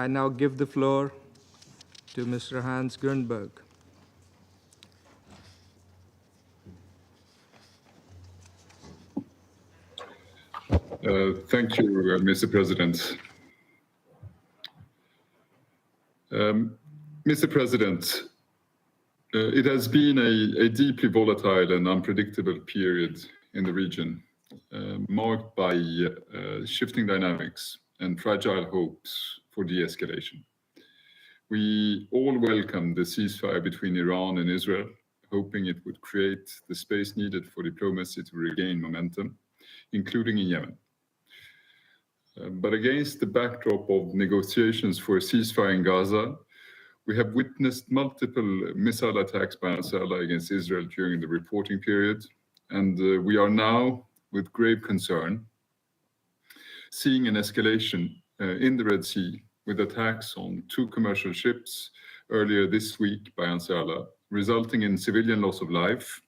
I now give the floor to Mr. Hans Grundberg. Thank you, Mr. President. Mr. President, it has been a deeply volatile and unpredictable period in the region, marked by shifting dynamics and fragile hopes for de-escalation. We all welcome the ceasefire between Iran and Israel, hoping it would create the space needed for diplomacy to regain momentum, including in Yemen. But against the backdrop of negotiations for a ceasefire in Gaza, we have witnessed multiple missile attacks by Ansar Allah against Israel during the reporting period, and we are now, with grave concern, seeing an escalation in the Red Sea with attacks on 2 commercial ships earlier this week by Ansar Allah, resulting in civilian loss of life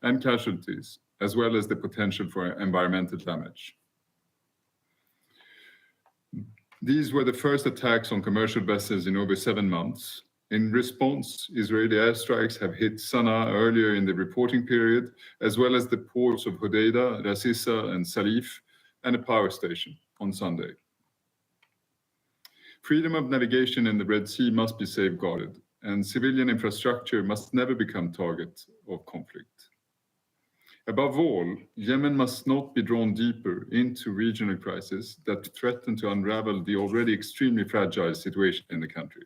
and casualties, as well as the potential for environmental damage. These were the first attacks on commercial vessels in over 7 months. In response, Israeli airstrikes have hit Sana'a earlier in the reporting period, as well as the ports of Hudaydah, Ras Issa and Salif, and a power station on Sunday. Freedom of navigation in the Red Sea must be safeguarded, and civilian infrastructure must never become target of conflict. Above all, Yemen must not be drawn deeper into regional crises that threaten to unravel the already extremely fragile situation in the country.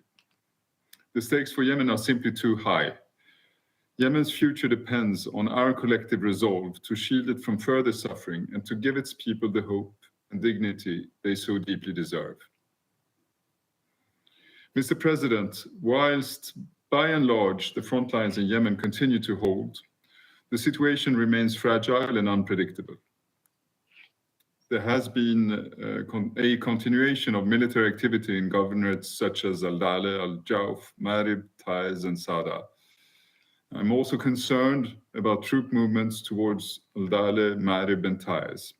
The stakes for Yemen are simply too high. Yemen's future depends on our collective resolve to shield it from further suffering and to give its people the hope and dignity they so deeply deserve. Mr. President, whilst by and large the front lines in Yemen continue to hold, the situation remains fragile and unpredictable. There has been a continuation of military activity in governorates such as Al-Dale, Al-Jawf, Marib, Taiz, and Sada. I'm also concerned about troop movements towards Al-Dale, Marib, and Taiz.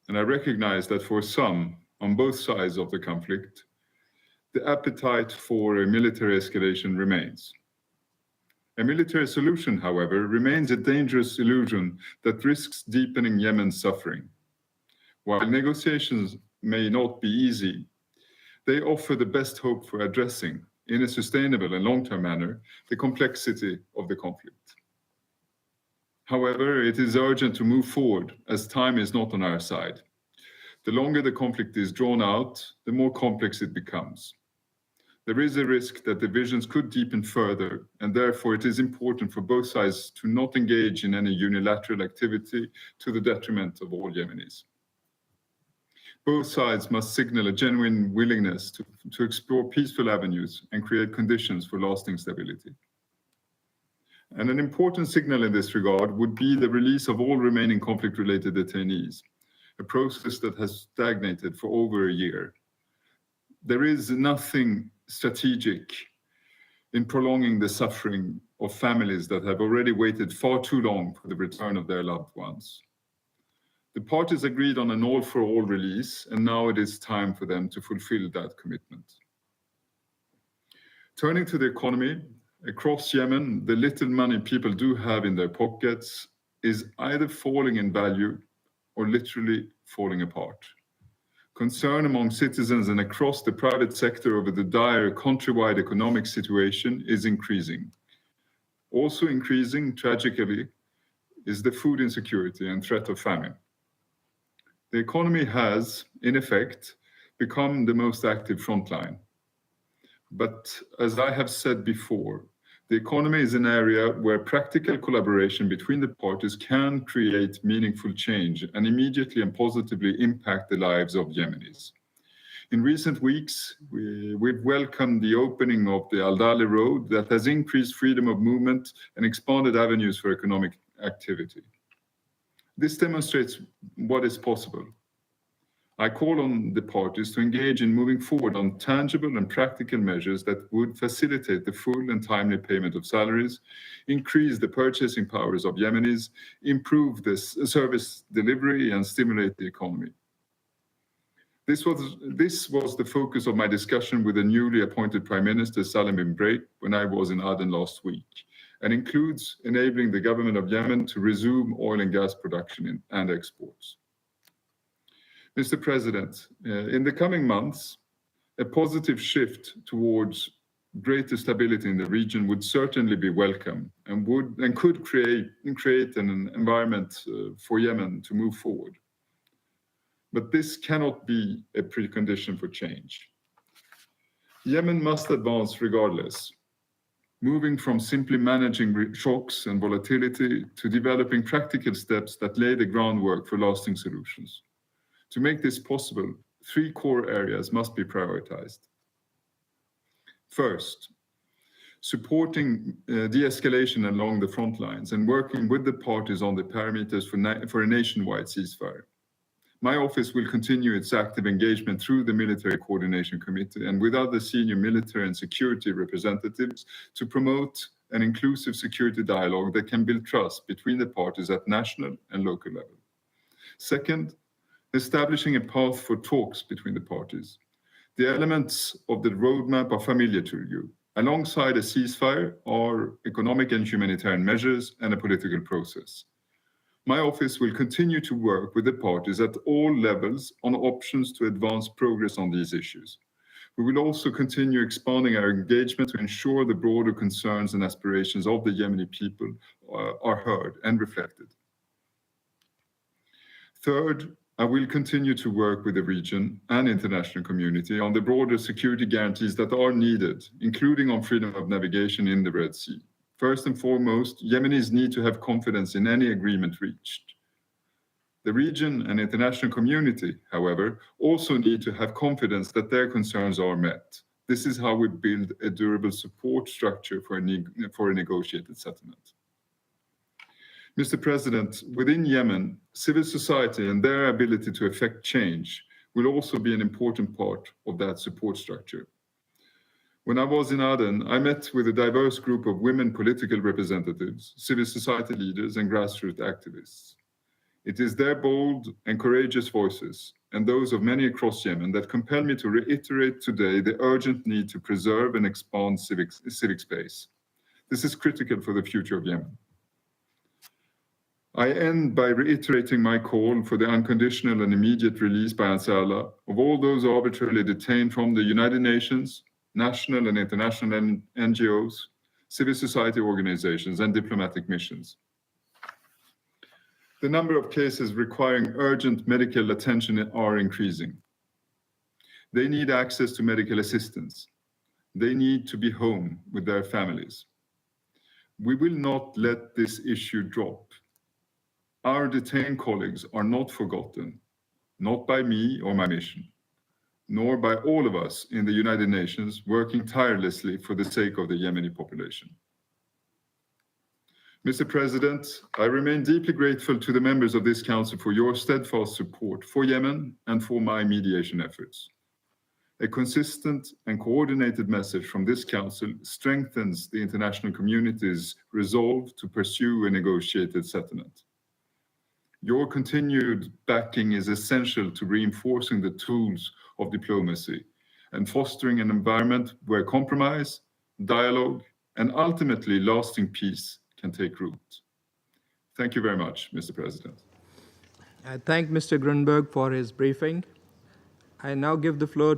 And I recognize that for some, on both sides of the conflict, the appetite for a military escalation remains. A military solution, however, remains a dangerous illusion that risks deepening Yemen's suffering. While negotiations may not be easy, they offer the best hope for addressing, in a sustainable and long-term manner, the complexity of the conflict. However, it is urgent to move forward, as time is not on our side. The longer the conflict is drawn out, the more complex it becomes. There is a risk that divisions could deepen further, and therefore it is important for both sides to not engage in any unilateral activity to the detriment of all Yemenis. Both sides must signal a genuine willingness to explore peaceful avenues and create conditions for lasting stability. And an important signal in this regard would be the release of all remaining conflict-related detainees, a process that has stagnated for over a year. There is nothing strategic in prolonging the suffering of families that have already waited far too long for the return of their loved ones. The parties agreed on an all-for-all release, and now it is time for them to fulfill that commitment. Turning to the economy, across Yemen, the little money people do have in their pockets is either falling in value or literally falling apart. Concern among citizens and across the private sector over the dire countrywide economic situation is increasing. Also increasing, tragically, is the food insecurity and threat of famine. The economy has, in effect, become the most active frontline. But as I have said before, the economy is an area where practical collaboration between the parties can create meaningful change and immediately and positively impact the lives of Yemenis. In recent weeks, we've welcomed the opening of the Al-Dale road that has increased freedom of movement and expanded avenues for economic activity. This demonstrates what is possible. I call on the parties to engage in moving forward on tangible and practical measures that would facilitate the full and timely payment of salaries, increase the purchasing powers of Yemenis, improve the service delivery, and stimulate the economy. This was the focus of my discussion with the newly appointed Prime Minister Salim bin Break when I was in Aden last week, and includes enabling the government of Yemen to resume oil and gas production and exports. Mr. President, in the coming months, a positive shift towards greater stability in the region would certainly be welcome and could create an environment for Yemen to move forward. But this cannot be a precondition for change. Yemen must advance regardless, moving from simply managing shocks and volatility to developing practical steps that lay the groundwork for lasting solutions. To make this possible, 3 core areas must be prioritized. First, supporting de-escalation along the front lines and working with the parties on the parameters for a nationwide ceasefire. My office will continue its active engagement through the Military Coordination Committee and with other senior military and security representatives to promote an inclusive security dialogue that can build trust between the parties at national and local level. Second, establishing a path for talks between the parties. The elements of the roadmap are familiar to you. Alongside a ceasefire are economic and humanitarian measures and a political process. My office will continue to work with the parties at all levels on options to advance progress on these issues. We will also continue expanding our engagement to ensure the broader concerns and aspirations of the Yemeni people are heard and reflected. Third, I will continue to work with the region and international community on the broader security guarantees that are needed, including on freedom of navigation in the Red Sea. First and foremost, Yemenis need to have confidence in any agreement reached. The region and international community, however, also need to have confidence that their concerns are met. This is how we build a durable support structure for a negotiated settlement. Mr. President, within Yemen, civil society and their ability to effect change will also be an important part of that support structure. When I was in Aden, I met with a diverse group of women political representatives, civil society leaders, and grassroots activists. It is their bold and courageous voices, and those of many across Yemen, that compel me to reiterate today the urgent need to preserve and expand civic space. This is critical for the future of Yemen. I end by reiterating my call for the unconditional and immediate release by Ansar Allah of all those arbitrarily detained from the United Nations, national and international NGOs, civil society organizations, and diplomatic missions. The number of cases requiring urgent medical attention are increasing. They need access to medical assistance. They need to be home with their families. We will not let this issue drop. Our detained colleagues are not forgotten, not by me or my mission, nor by all of us in the United Nations working tirelessly for the sake of the Yemeni population. Mr. President, I remain deeply grateful to the members of this Council for your steadfast support for Yemen and for my mediation efforts. A consistent and coordinated message from this Council strengthens the international community's resolve to pursue a negotiated settlement. Your continued backing is essential to reinforcing the tools of diplomacy and fostering an environment where compromise, dialogue, and ultimately lasting peace can take root. Thank you very much, Mr. President. I thank Mr. Grundberg for his briefing. I now give the floor